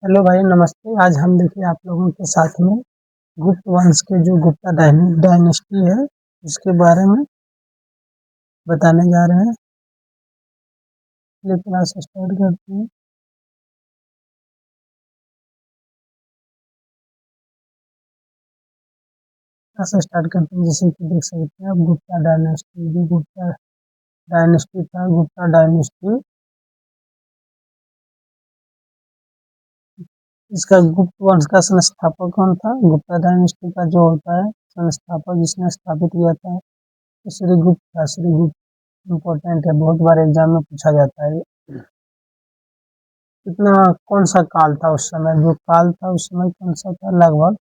Hello भाई, नमस्ते। आज हम देखिए आप लोगों के साथ में गुप्त वंश के जो गुप्ता डायनेस्टी है उसके बारे में बताने जा रहे हैं। चलिए क्लास स्टार्ट करते हैं। क्लास स्टार्ट करते हैं। जैसे कि देख सकते हैं आप, गुप्ता डायनेस्टी, जो गुप्ता डायनेस्टी था, गुप्ता डायनेस्टी, इसका गुप्त वंश का संस्थापक कौन था? गुप्ता डायनेस्टी का जो होता है संस्थापक, जिसने स्थापित किया था, तो श्रीगुप्त था। श्रीगुप्त इम्पोर्टेंट है, बहुत बार एग्जाम में पूछा जाता है। कितना, कौन सा काल था उस समय? जो काल था उस समय कौन सा था? लगभग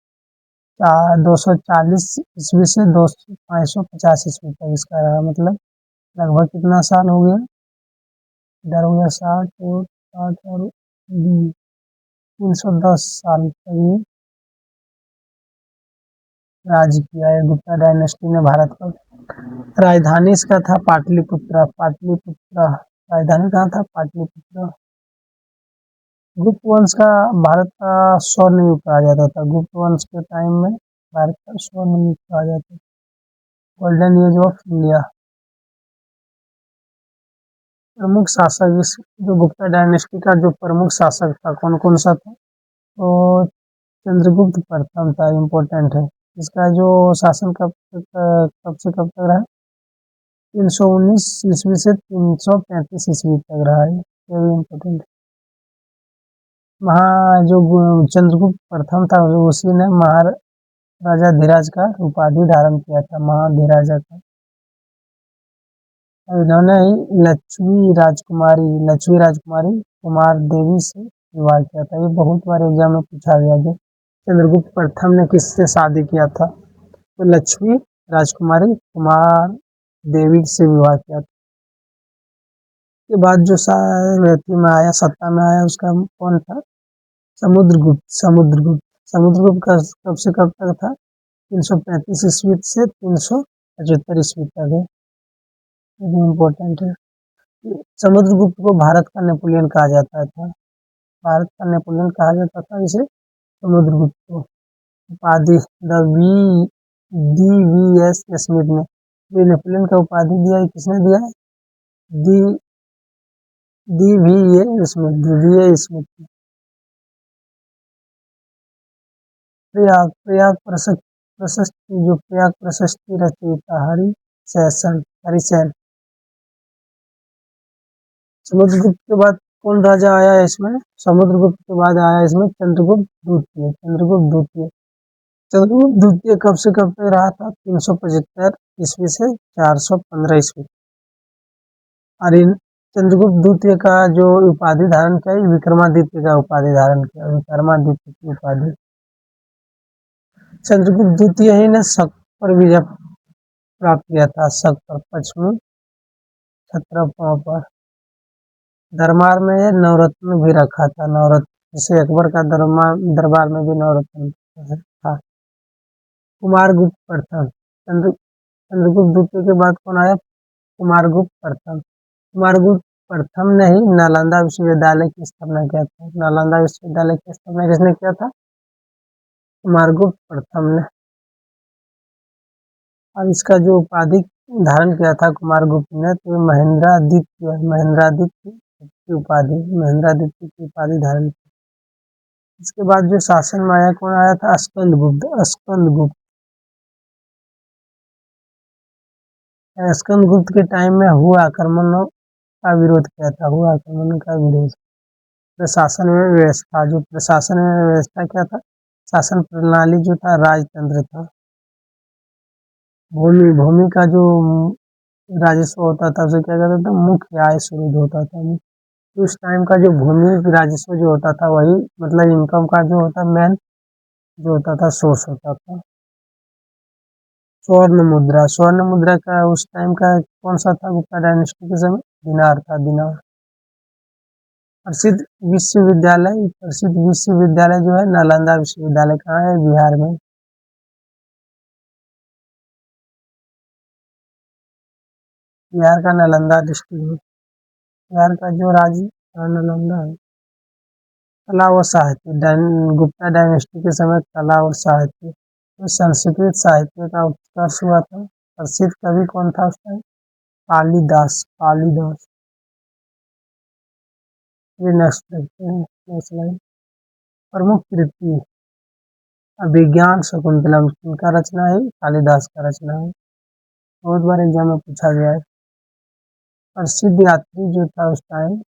240 ईस्वी से 550 ईस्वी तक इसका रहा। मतलब लगभग कितना साल हो गया? इधर हो गया 310 साल तक ये राज किया है गुप्ता डायनेस्टी ने भारत पर। राजधानी इसका था पाटलिपुत्र। पाटलिपुत्र राजधानी कहाँ था? पाटलिपुत्र। गुप्त वंश का भारत का स्वर्ण युग कहा जाता था। गुप्त वंश के टाइम में भारत का स्वर्ण युग कहा जाता था, गोल्डन एज ऑफ इंडिया। प्रमुख शासक, इस जो गुप्ता डायनेस्टी का जो प्रमुख शासक था, कौन कौन सा था? तो चंद्रगुप्त प्रथम था, इम्पोर्टेंट है। इसका जो शासन कब से कब तक रहा? 319 ईस्वी से 335 ईस्वी तक रहा है। ये भी इम्पोर्टेंट है। जो चंद्रगुप्त प्रथम था, उसी ने महाराजा धीराज का उपाधि धारण किया था, महाधीराजा का। इन्होंने ही लक्ष्मी राजकुमारी कुमार देवी से विवाह किया था। ये बहुत बार एग्जाम में पूछा गया, जो चंद्रगुप्त प्रथम ने किससे शादी किया था? तो लक्ष्मी राजकुमारी कुमार देवी से विवाह किया था। के बाद जो व्यक्ति में आया, सत्ता में आया, उसका कौन था? समुद्रगुप्त। समुद्रगुप्त का कब से कब तक था? 335 ईस्वी से 375 ईस्वी तक है। ये भी इम्पोर्टेंट है। समुद्रगुप्त को भारत का नेपोलियन कहा जाता था। भारत का नेपोलियन कहा जाता था इसे, समुद्रगुप्त को। उपाधि the V D V S Smith ने, जो नेपोलियन का उपाधि दिया है, किसने दिया है? दी दी वी ए स्मिथ, दी वी ए स्मिथ ने। प्रयाग प्रशस्ति, जो प्रयाग प्रशस्ति रचयिता हरिसेन। समुद्रगुप्त के बाद कौन राजा आया है इसमें? समुद्रगुप्त के बाद आया इसमें चंद्रगुप्त द्वितीय। चंद्रगुप्त द्वितीय कब से कब तक रहा था? 375 ईस्वी से 415 ईस्वी। और इन चंद्रगुप्त द्वितीय का जो उपाधि धारण किया, विक्रमादित्य का उपाधि धारण किया, विक्रमादित्य की उपाधि। चंद्रगुप्त द्वितीय ही ने शक पर विजय प्राप्त किया था, शक पर, पश्चिमी क्षत्रपों पर। दरबार में ये नवरत्न भी रखा था, नवरत्न, जैसे अकबर का दरबार में भी नवरत्न था। कुमारगुप्त प्रथम, चंद्रगुप्त द्वितीय के बाद कौन आया? कुमारगुप्त प्रथम। कुमारगुप्त प्रथम ने ही नालंदा विश्वविद्यालय की स्थापना किया था। नालंदा विश्वविद्यालय की स्थापना किसने किया था? कुमारगुप्त प्रथम ने। और इसका जो उपाधि धारण किया था कुमारगुप्त ने, तो महेंद्रादित्य की उपाधि, महेंद्रादित्य की उपाधि धारण की। इसके बाद जो शासन में आया, कौन आया था? स्कंदगुप्त। स्कंदगुप्त के टाइम में हुआ आक्रमणों का विरोध किया था, हुआ आक्रमणों का विरोध। प्रशासन में व्यवस्था, जो प्रशासन में व्यवस्था क्या था? शासन प्रणाली जो था, राजतंत्र था। भूमि भूमि का जो राजस्व होता था, उसे क्या कहते थे? मुख्य आय स्रोत होता था। तो उस टाइम का जो भूमि राजस्व जो होता था, वही मतलब इनकम का जो होता, मेन जो होता था, सोर्स होता था। स्वर्ण मुद्रा का उस टाइम का कौन सा था? गुप्ता डायनेस्टी के समय दिनार था, दिनार। प्रसिद्ध विश्वविद्यालय जो है नालंदा विश्वविद्यालय, कहाँ है? बिहार में। बिहार का नालंदा डिस्ट्रिक्ट में। बिहार का जो राज्य नालंदा है। कला व साहित्य गुप्ता डायनेस्टी के समय कला और साहित्य तो संस्कृत साहित्य का उत्कर्ष हुआ था। प्रसिद्ध कवि कौन था उस टाइम? कालिदास। कालिदास। ये नेक्स्ट देखते हैं, नेक्स्ट लाइन। प्रमुख कृति अभिज्ञान शकुंतलम किनका रचना है? कालिदास का रचना है। बहुत बार एग्जाम में पूछा गया है। प्रसिद्ध यात्री जो था उस टाइम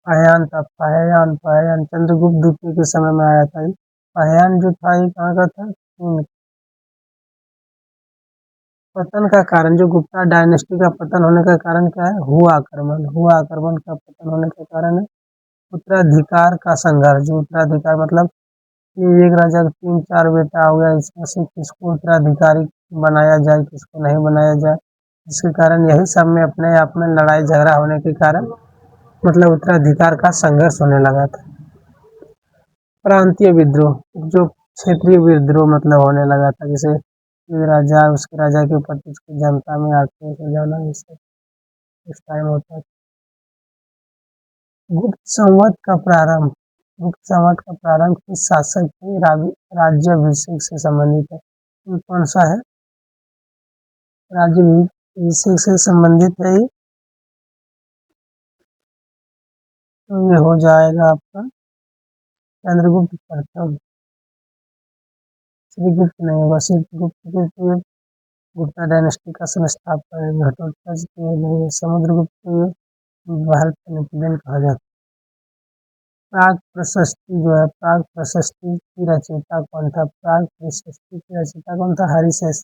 फाहियान था। फाहियान फाहियान चंद्रगुप्त द्वितीय के समय में आया था। फाहियान जो था ये कहाँ का था? पतन का कारण, जो गुप्ता डायनेस्टी का पतन होने का कारण क्या है? हुआ आक्रमण। हुआ आक्रमण का पतन होने का कारण है उत्तराधिकार का संघर्ष। जो उत्तराधिकार मतलब कि एक राजा का 3-4 बेटा हो गया, इसमें से किसको उत्तराधिकारी बनाया जाए, किसको नहीं बनाया जाए, जिसके कारण यही सब में अपने आप में लड़ाई झगड़ा होने के कारण मतलब उत्तराधिकार का संघर्ष होने लगा था। प्रांतीय विद्रोह, जो क्षेत्रीय विद्रोह मतलब होने लगा था, जैसे राजा उसके राजा के प्रति उसकी जनता में आक्रोश हो जाना, ये सब उस टाइम होता था। गुप्त संवत का प्रारंभ। गुप्त संवत का प्रारंभ किस शासक के राज्याभिषेक से संबंधित है? ये कौन सा है? राज्याभिषेक से संबंधित है ये, तो ये हो जाएगा आपका चंद्रगुप्त प्रथम। श्रीगुप्त नहीं होगा, श्रीगुप्त के गुप्ता डायनेस्टी का संस्थापक है। घटोत्कच के नहीं, समुद्रगुप्त को भारत का नेपोलियन कहा जाता है। प्राग प्रशस्ति जो है, प्राग प्रशस्ति की रचयिता कौन था? प्राग प्रशस्ति की रचयिता कौन था? हरिशेष।